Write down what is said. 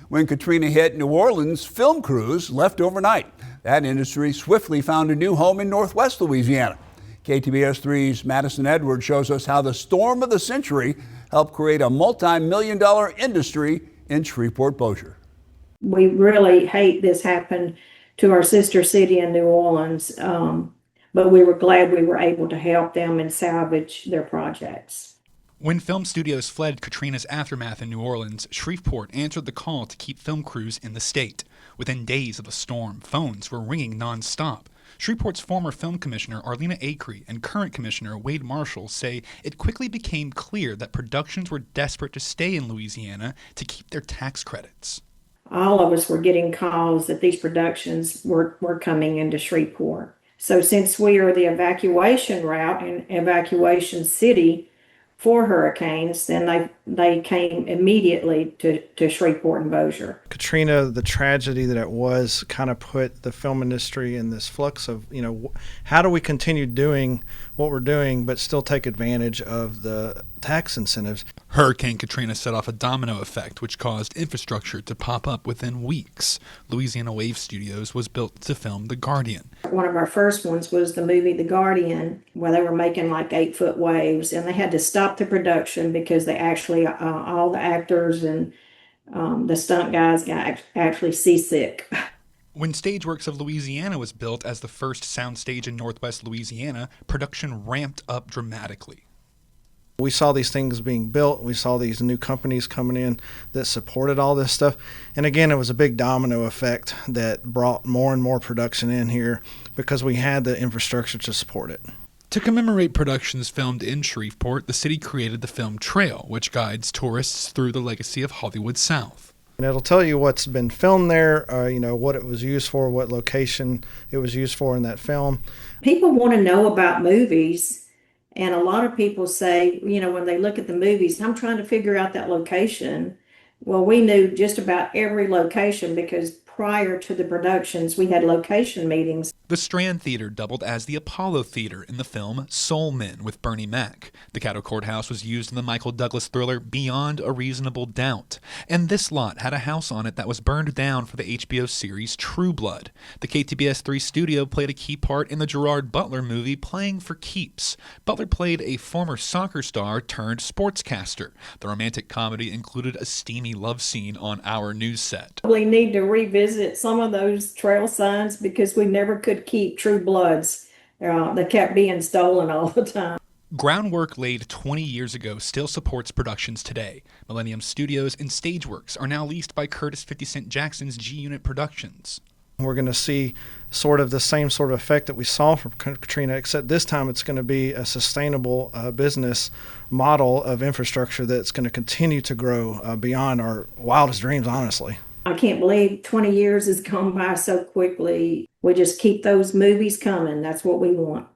When Katrina hit New Orleans, film crews left overnight. That industry swiftly found a new home in Northwest Louisiana. KTBS 3's Madison Edwards shows us how the storm of the century helped create a multi-million-dollar industry in Shreveport-Bossier. We really hate this happened to our sister city in New Orleans, but we were glad we were able to help them and salvage their projects. When film studios fled Katrina's aftermath in New Orleans, Shreveport answered the call to keep film crews in the state. Within days of the storm, phones were ringing nonstop. Shreveport's former film commissioner Arlena Acree and current commissioner Wade Marshall say it quickly became clear that productions were desperate to stay in Louisiana to keep their tax credits. All of us were getting calls that these productions were coming into Shreveport. So since we are the evacuation route and evacuation city for hurricanes, then they came immediately to Shreveport and Bossier. Katrina, the tragedy that it was, kind of put the film industry in this flux of, how do we continue doing what we're doing but still take advantage of the tax incentives? Hurricane Katrina set off a domino effect which caused infrastructure to pop up within weeks. Louisiana Wave Studios was built to film The Guardian. One of our first ones was the movie The Guardian, where they were making like 8-foot waves, and they had to stop the production because they actually, all the actors and the stunt guys got actually seasick. When Stageworks of Louisiana was built as the first soundstage in Northwest Louisiana, production ramped up dramatically. We saw these things being built. We saw these new companies coming in that supported all this stuff. And again, it was a big domino effect that brought more and more production in here because we had the infrastructure to support it. To commemorate productions filmed in Shreveport, the city created the Film Trail, which guides tourists through the legacy of Hollywood South. And it'll tell you what's been filmed there, what it was used for, what location it was used for in that film. People want to know about movies. And a lot of people say, when they look at the movies, I'm trying to figure out that location. Well, we knew just about every location because prior to the productions, we had location meetings. The Strand Theater doubled as the Apollo Theater in the film Soul Men with Bernie Mac. The Caddo Courthouse was used in the Michael Douglas thriller Beyond a Reasonable Doubt. And this lot had a house on it that was burned down for the HBO series True Blood. The KTBS 3 studio played a key part in the Gerard Butler movie Playing for Keeps. Butler played a former soccer star turned sportscaster. The romantic comedy included a steamy love scene on our news set. We need to revisit some of those trail signs because we never could keep True Bloods. They kept being stolen all the time. Groundwork laid 20 years ago still supports productions today. Millennium Studios and Stageworks are now leased by Curtis 50 Cent Jackson's G-Unit Productions. We're going to see sort of the same sort of effect that we saw from Katrina, except this time it's going to be a sustainable business model of infrastructure that's going to continue to grow beyond our wildest dreams, honestly. I can't believe 20 years has gone by so quickly. We just keep those movies coming. That's what we want.